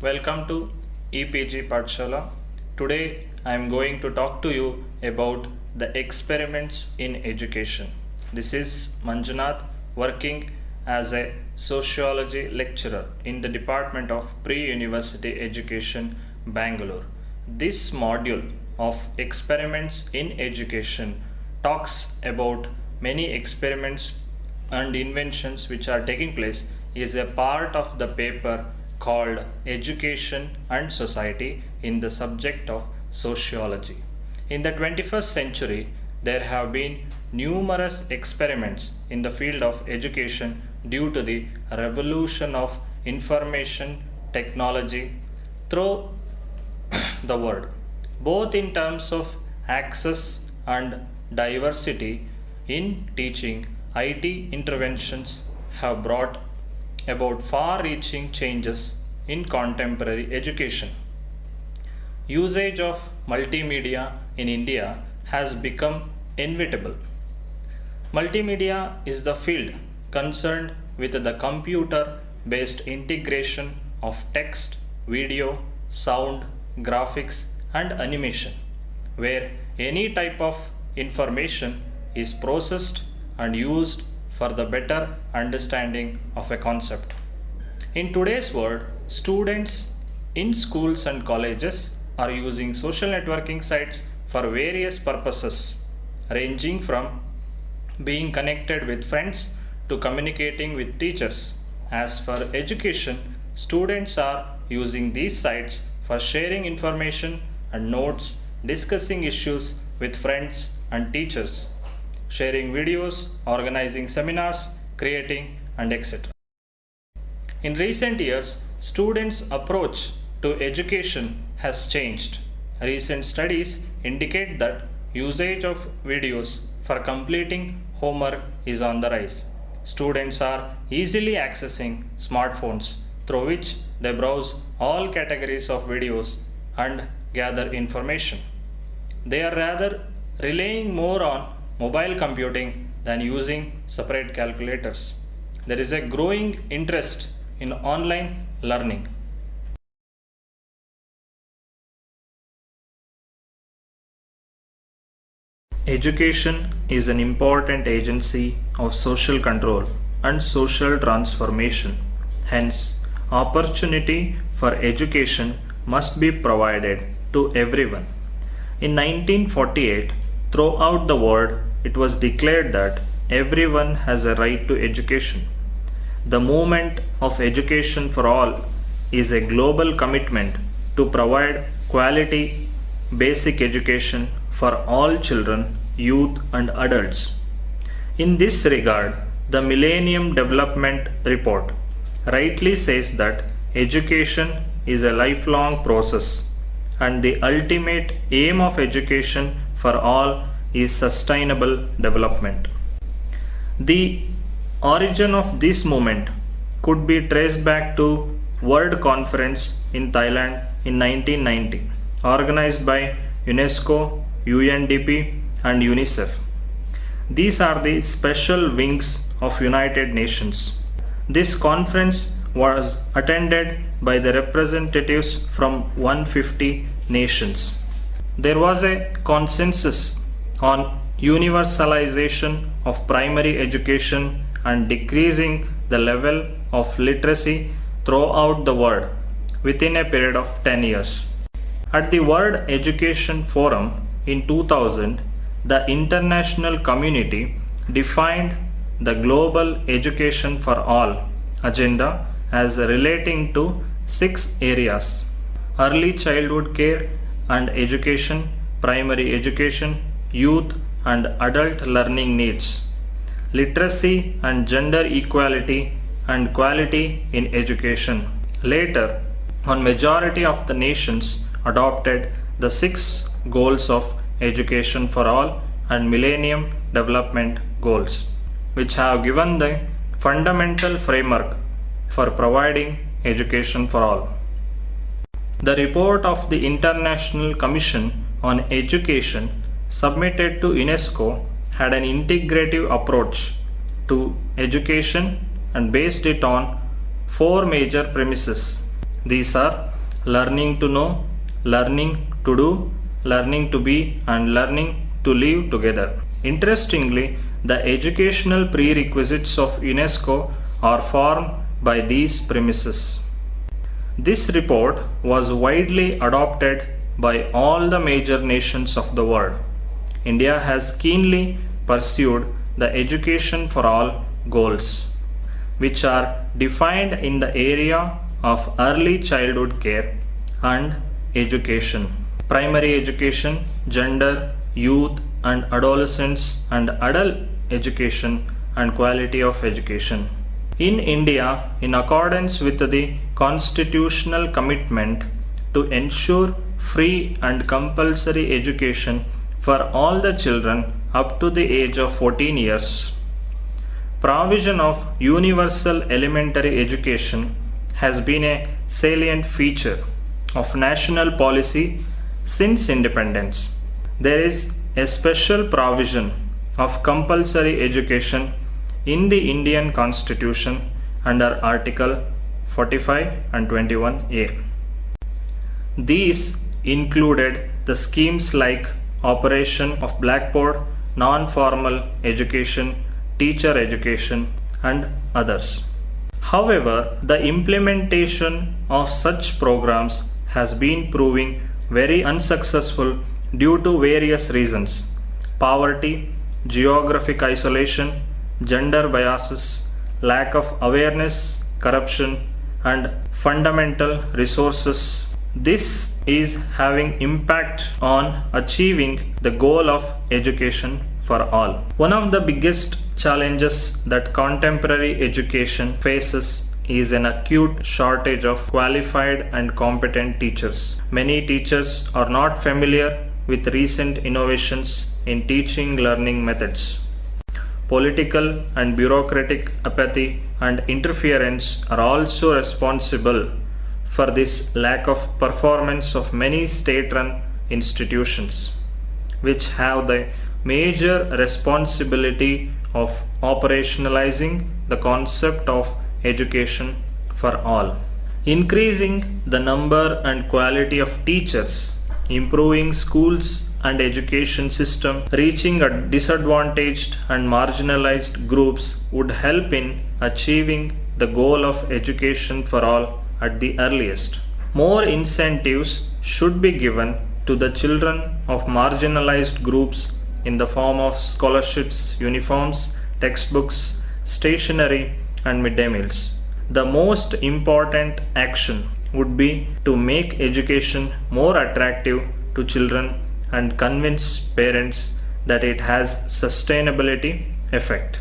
Welcome to EPG Pathshala. Today I am going to talk to you about the experiments in education. This is Manjunath working as a sociology lecturer in the Department of Pre-University Education, Bangalore. This module of experiments in education talks about many experiments and inventions which are taking place is a part of the paper called Education and Society in the subject of sociology. In the 21st century, there have been numerous experiments in the field of education due to the revolution of information technology through the world, both in terms of access and diversity in teaching. IT interventions have brought about far-reaching changes in contemporary education. Usage of multimedia in India has become inevitable. Multimedia is the field concerned with the computer-based integration of text, video, sound, graphics, and animation, where any type of information is processed and used for the better understanding of a concept. In today's world, students in schools and colleges are using social networking sites for various purposes, ranging from being connected with friends to communicating with teachers. As for education, students are using these sites for sharing information and notes, discussing issues with friends and teachers, sharing videos, organizing seminars, creating, and etc. In recent years, students' approach to education has changed. Recent studies indicate that usage of videos for completing homework is on the rise. Students are easily accessing smartphones through which they browse all categories of videos and gather information. They are rather relying more on mobile computing than using separate calculators. There is a growing interest in online learning. Education is an important agency of social control and social transformation. Hence, opportunity for education must be provided to everyone. In 1948, throughout the world, it was declared that everyone has a right to education. The movement of education for all is a global commitment to provide quality basic education for all children, youth, and adults. In this regard, the Millennium Development Report rightly says that education is a lifelong process and the ultimate aim of education for all is sustainable development. The origin of this movement could be traced back to World Conference in Thailand in 1990, organized by UNESCO, UNDP, and UNICEF. These are the special wings of United Nations. This conference was attended by the representatives from 150 nations. There was a consensus on universalization of primary education and decreasing the level of literacy throughout the world within a period of 10 years. At the World Education Forum in 2000, the international community defined the Global Education for All agenda as relating to 6 areas: early childhood care and education, primary education, youth and adult learning needs, literacy and gender equality, and quality in education. Later, on majority of the nations adopted the 6 goals of education for all and Millennium Development Goals, which have given the fundamental framework for providing education for all. The report of the International Commission on Education submitted to UNESCO had an integrative approach to education and based it on 4 major premises. These are learning to know, learning to do, learning to be, and learning to live together. Interestingly, the educational prerequisites of UNESCO are formed by these premises. This report was widely adopted by all the major nations of the world. India has keenly pursued the education for all goals, which are defined in the area of early childhood care and education, primary education, gender, youth and adolescence and adult education and quality of education. In India, in accordance with the constitutional commitment to ensure free and compulsory education for all the children up to the age of 14 years, provision of universal elementary education has been a salient feature of national policy since independence. There is a special provision of compulsory education in the Indian Constitution under Article 45 and 21A. These included the schemes like operation of Blackboard, non-formal education, teacher education, and others. However, the implementation of such programs has been proving very unsuccessful due to various reasons: poverty, geographic isolation, gender biases, lack of awareness, corruption, and fundamental resources. This is having impact on achieving the goal of education for all. One of the biggest challenges that contemporary education faces is an acute shortage of qualified and competent teachers. Many teachers are not familiar with recent innovations in teaching learning methods. Political and bureaucratic apathy and interference are also responsible for this lack of performance of many state-run institutions, which have the major responsibility of operationalizing the concept of education for all. Increasing the number and quality of teachers, improving schools and education system, reaching a disadvantaged and marginalized groups would help in achieving the goal of education for all at the earliest. More incentives should be given to the children of marginalized groups in the form of scholarships, uniforms, textbooks, stationery, and midday meals. The most important action would be to make education more attractive to children and convince parents that it has sustainability effect.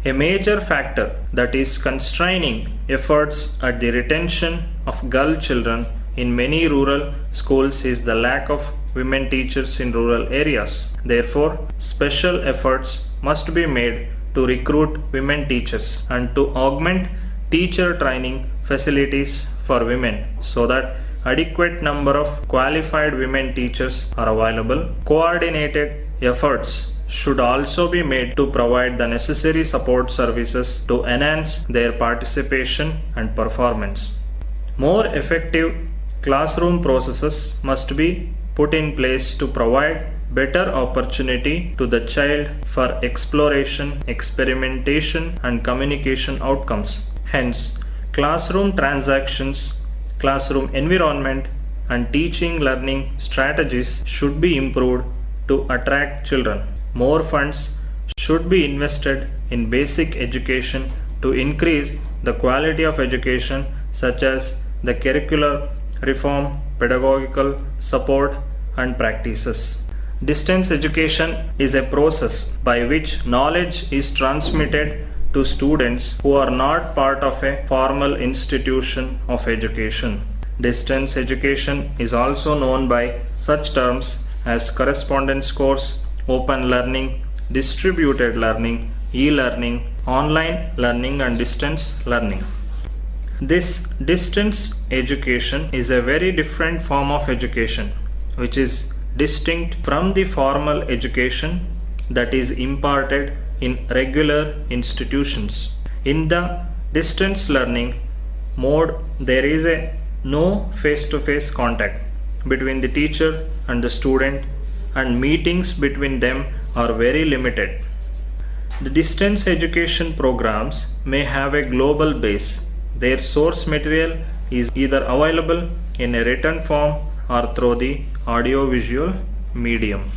A major factor that is constraining efforts at the retention of girl children in many rural schools is the lack of women teachers in rural areas. Therefore, special efforts must be made to recruit women teachers and to augment teacher training facilities for women so that adequate number of qualified women teachers are available. Coordinated efforts should also be made to provide the necessary support services to enhance their participation and performance. More effective classroom processes must be put in place to provide better opportunity to the child for exploration, experimentation, and communication outcomes. Hence, classroom transactions, classroom environment, and teaching learning strategies should be improved to attract children. More funds should be invested in basic education to increase the quality of education, such as the curricular reform, pedagogical support, and practices. Distance education is a process by which knowledge is transmitted to students who are not part of a formal institution of education. Distance education is also known by such terms as correspondence course, open learning, distributed learning, e-learning, online learning, and distance learning. This distance education is a very different form of education, which is distinct from the formal education that is imparted in regular institutions. In the distance learning mode, there is a no face-to-face contact between the teacher and the student, and meetings between them are very limited. The distance education programs may have a global base. Their source material is either available in a written form or through the audio-visual medium.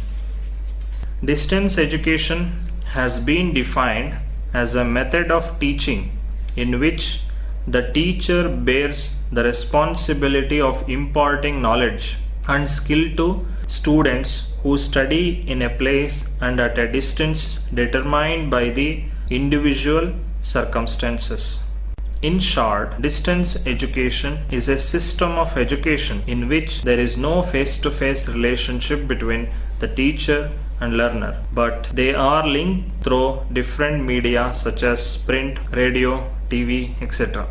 Distance education has been defined as a method of teaching in which the teacher bears the responsibility of imparting knowledge and skill to students who study in a place and at a distance determined by the individual circumstances. In short, distance education is a system of education in which there is no face-to-face relationship between the teacher and learner, but they are linked through different media such as print, radio, TV, etc.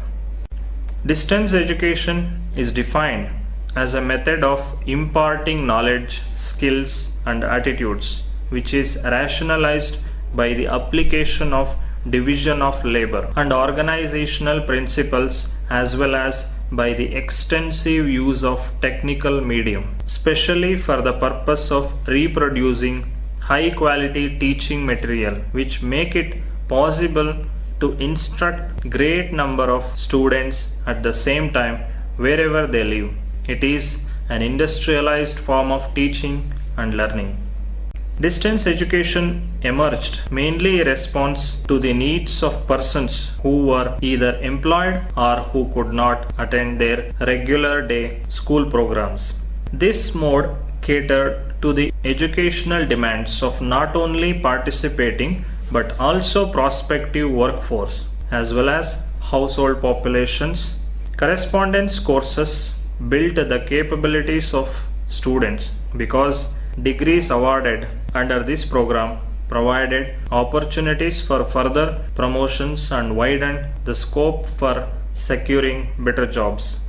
Distance education is defined as a method of imparting knowledge, skills, and attitudes, which is rationalized by the application of division of labor and organizational principles, as well as by the extensive use of technical medium, especially for the purpose of reproducing high quality teaching material, which make it possible to instruct great number of students at the same time wherever they live. It is an industrialized form of teaching and learning. Distance education emerged mainly in response to the needs of persons who were either employed or who could not attend their regular day school programs. This mode catered to the educational demands of not only participating but also prospective workforce as well as household populations. Correspondence courses built the capabilities of students because degrees awarded under this program provided opportunities for further promotions and widened the scope for securing better jobs.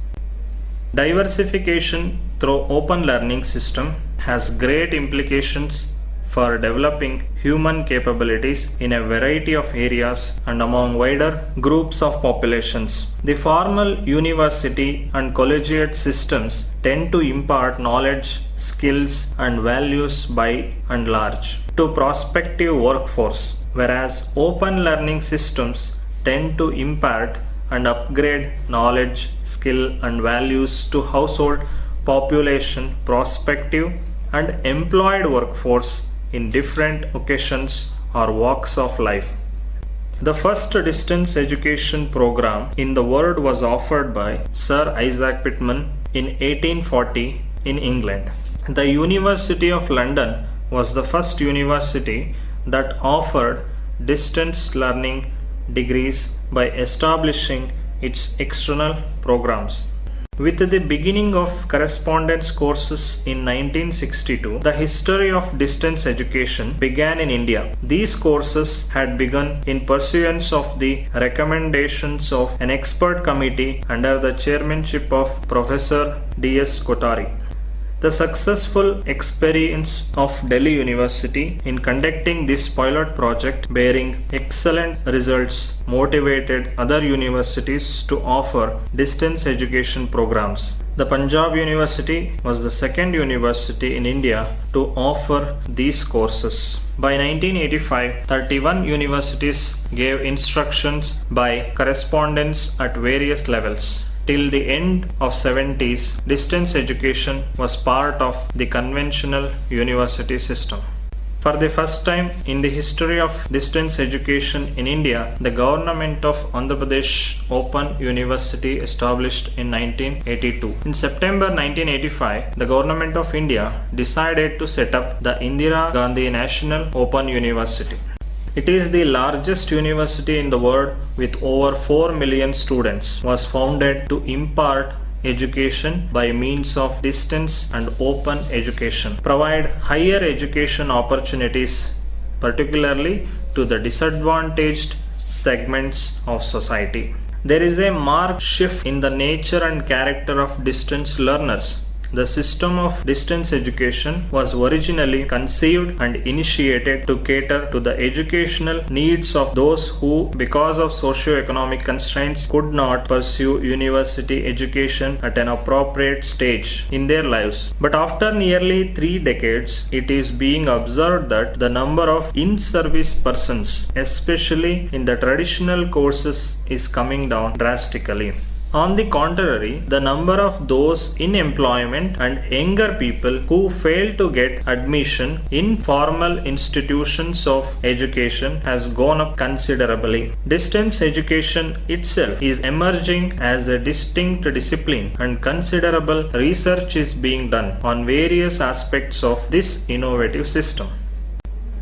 Diversification through open learning system has great implications for developing human capabilities in a variety of areas and among wider groups of populations. The formal university and collegiate systems tend to impart knowledge, skills, and values by and large to prospective workforce, whereas open learning systems tend to impart and upgrade knowledge, skill, and values to household population, prospective and employed workforce in different occasions or walks of life. The first distance education program in the world was offered by Sir Isaac Pitman in 1840 in England. The University of London was the first university that offered distance learning degrees by establishing its external programs. With the beginning of correspondence courses in 1962, the history of distance education began in India. These courses had begun in pursuance of the recommendations of an expert committee under the chairmanship of Professor D.S. Kotari. The successful experience of Delhi University in conducting this pilot project bearing excellent results motivated other universities to offer distance education programs. The Punjab University was the second university in India to offer these courses. By 1985, 31 universities gave instructions by correspondence at various levels. Till the end of 70s, distance education was part of the conventional university system. For the first time in the history of distance education in India, the government of Andhra Pradesh Open University established in 1982. In September 1985, the government of India decided to set up the Indira Gandhi National Open University. It is the largest university in the world with over 4 million students. Was founded to impart education by means of distance and open education, provide higher education opportunities particularly to the disadvantaged segments of society. There is a marked shift in the nature and character of distance learners The system of distance education was originally conceived and initiated to cater to the educational needs of those who, because of socio-economic constraints, could not pursue university education at an appropriate stage in their lives. But after nearly 3 decades, it is being observed that the number of in-service persons, especially in the traditional courses, is coming down drastically. On the contrary, the number of those in employment and younger people who fail to get admission in formal institutions of education has gone up considerably. Distance education itself is emerging as a distinct discipline, and considerable research is being done on various aspects of this innovative system.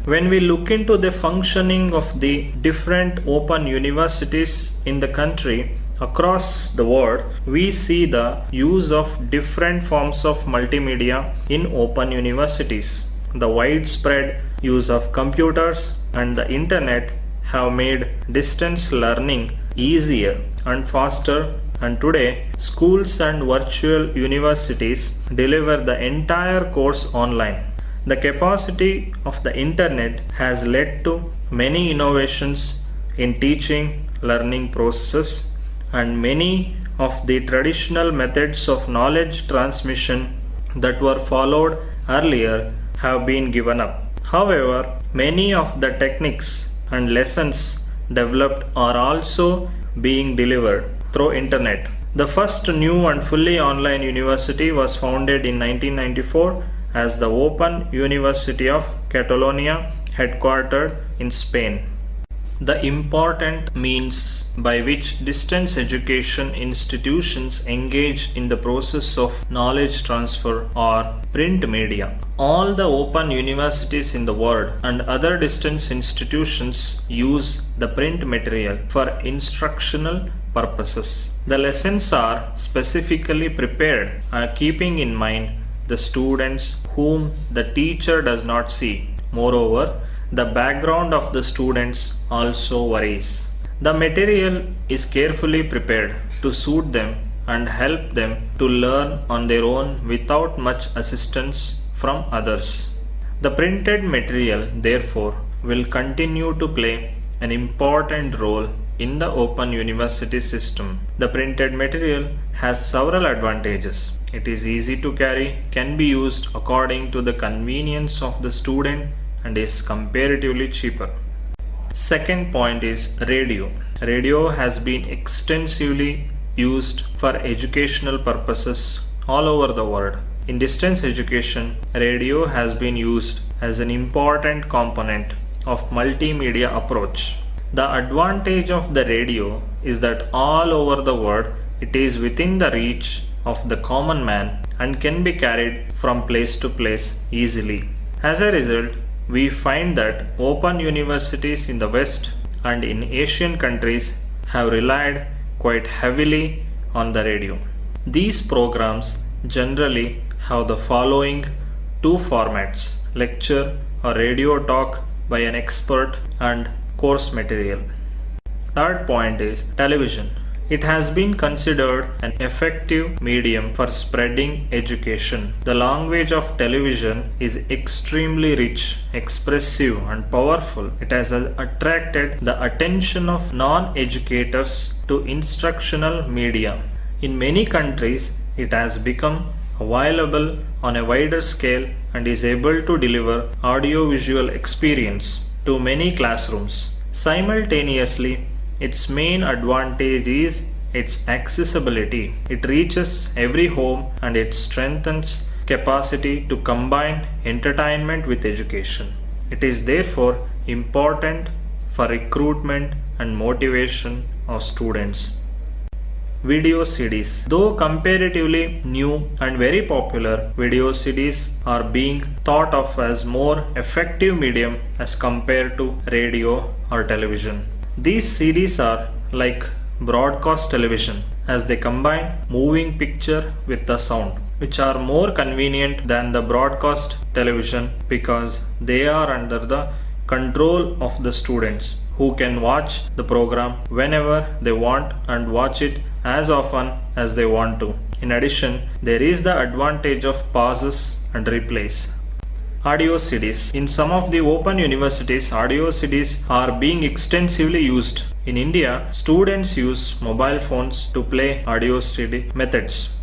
When we look into the functioning of the different open universities in the country, across the world, we see the use of different forms of multimedia in open universities. The widespread use of computers and the internet have made distance learning easier and faster, and today schools and virtual universities deliver the entire course online. The capacity of the internet has led to many innovations in teaching learning processes, and many of the traditional methods of knowledge transmission that were followed earlier have been given up. However, many of the techniques and lessons developed are also being delivered through internet. The first new and fully online university was founded in 1994 as the Open University of Catalonia, headquartered in Spain. The important means by which distance education institutions engage in the process of knowledge transfer are print media. All the open universities in the world and other distance institutions use the print material for instructional purposes. The lessons are specifically prepared, keeping in mind the students whom the teacher does not see. Moreover, the background of the students also varies. The material is carefully prepared to suit them and help them to learn on their own without much assistance from others. The printed material, therefore, will continue to play an important role in the open university system. The printed material has several advantages. It is easy to carry, can be used according to the convenience of the student, and is comparatively cheaper. Second point is radio. Radio has been extensively used for educational purposes all over the world. In distance education, radio has been used as an important component of multimedia approach. The advantage of the radio is that all over the world it is within the reach of the common man and can be carried from place to place easily. As a result, we find that open universities in the West and in Asian countries have relied quite heavily on the radio. These programs generally have the following 2 formats: lecture or radio talk by an expert and course material. Third point is television. It has been considered an effective medium for spreading education. The language of television is extremely rich, expressive, and powerful. It has attracted the attention of non-educators to instructional media. In many countries, it has become available on a wider scale and is able to deliver audiovisual experience to many classrooms. Simultaneously, its main advantage is its accessibility. It reaches every home and it strengthens capacity to combine entertainment with education. It is therefore important for recruitment and motivation of students. Video CDs. Though comparatively new and very popular, video CDs are being thought of as more effective medium as compared to radio or television. These CDs are like broadcast television as they combine moving picture with the sound, which are more convenient than the broadcast television because they are under the control of the students who can watch the program whenever they want and watch it as often as they want to. In addition, there is the advantage of pauses and replays. Audio CDs. In some of the open universities, audio CDs are being extensively used. In India, students use mobile phones to play audio CD methods.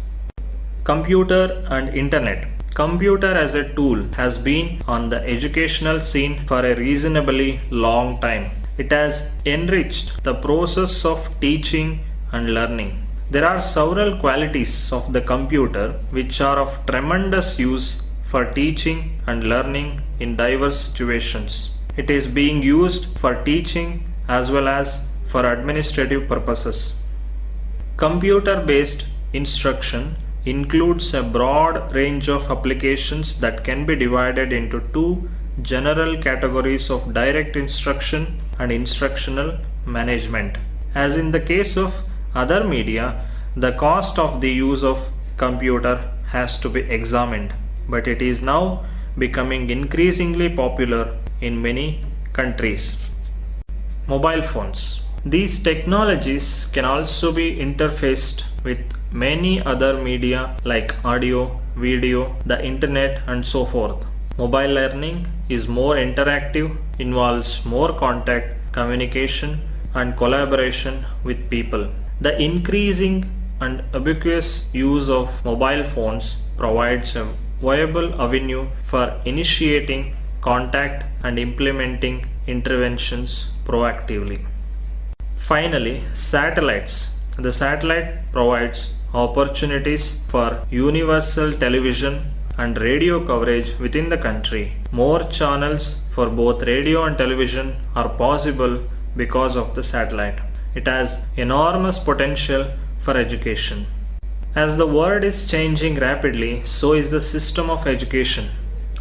Computer and Internet. Computer as a tool has been on the educational scene for a reasonably long time. It has enriched the process of teaching and learning. There are several qualities of the computer which are of tremendous use for teaching and learning in diverse situations. It is being used for teaching as well as for administrative purposes. Computer-based instruction includes a broad range of applications that can be divided into two general categories of direct instruction and instructional management. As in the case of other media, the cost of the use of computer has to be examined, but it is now becoming increasingly popular in many countries. Mobile phones. These technologies can also be interfaced with many other media like audio, video, the internet, and so forth. Mobile learning is more interactive, involves more contact, communication, and collaboration with people. The increasing and ubiquitous use of mobile phones provides a viable avenue for initiating contact and implementing interventions proactively. Finally, satellites. The satellite provides opportunities for universal television and radio coverage within the country. More channels for both radio and television are possible because of the satellite. It has enormous potential for education. As the world is changing rapidly, so is the system of education.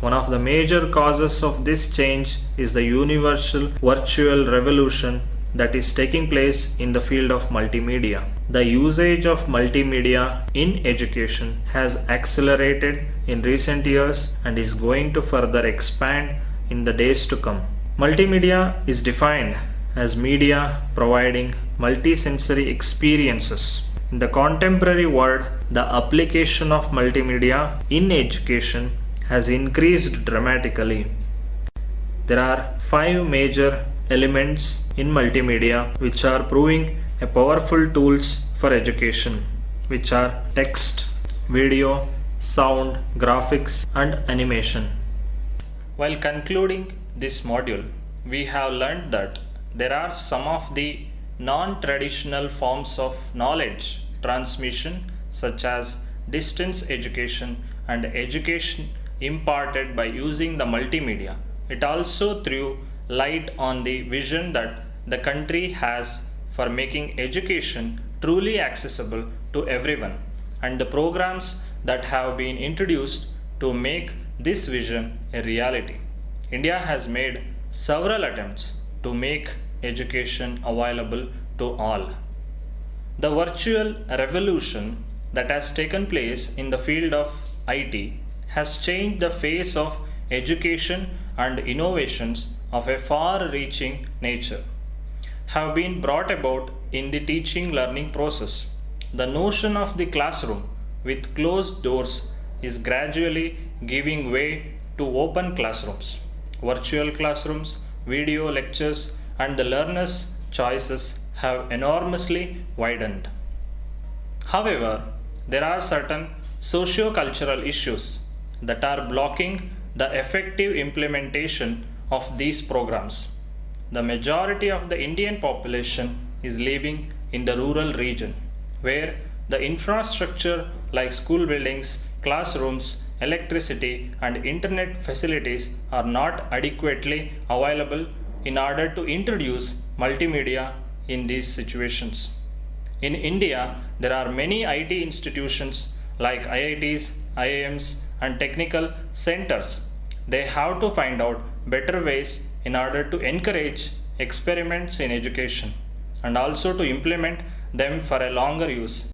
One of the major causes of this change is the universal virtual revolution that is taking place in the field of multimedia. The usage of multimedia in education has accelerated in recent years and is going to further expand in the days to come. Multimedia is defined as media providing multisensory experiences. In the contemporary world, the application of multimedia in education has increased dramatically. There are 5 major elements in multimedia which are proving a powerful tools for education, which are text, video, sound, graphics, and animation. While concluding this module, we have learned that there are some of the non-traditional forms of knowledge transmission such as distance education and education imparted by using the multimedia. It also threw light on the vision that the country has for making education truly accessible to everyone and the programs that have been introduced to make this vision a reality. India has made several attempts to make education available to all. The virtual revolution that has taken place in the field of IT has changed the face of education, and innovations of a far-reaching nature have been brought about in the teaching learning process. The notion of the classroom with closed doors is gradually giving way to open classrooms, virtual classrooms, video lectures, and the learners' choices have enormously widened. However, there are certain socio-cultural issues that are blocking the effective implementation of these programs. The majority of the Indian population is living in the rural region, where the infrastructure like school buildings, classrooms, electricity, and internet facilities are not adequately available in order to introduce multimedia in these situations. In India, there are many IT institutions like IITs, IIMs, and technical centers. They have to find out better ways in order to encourage experiments in education and also to implement them for a longer use.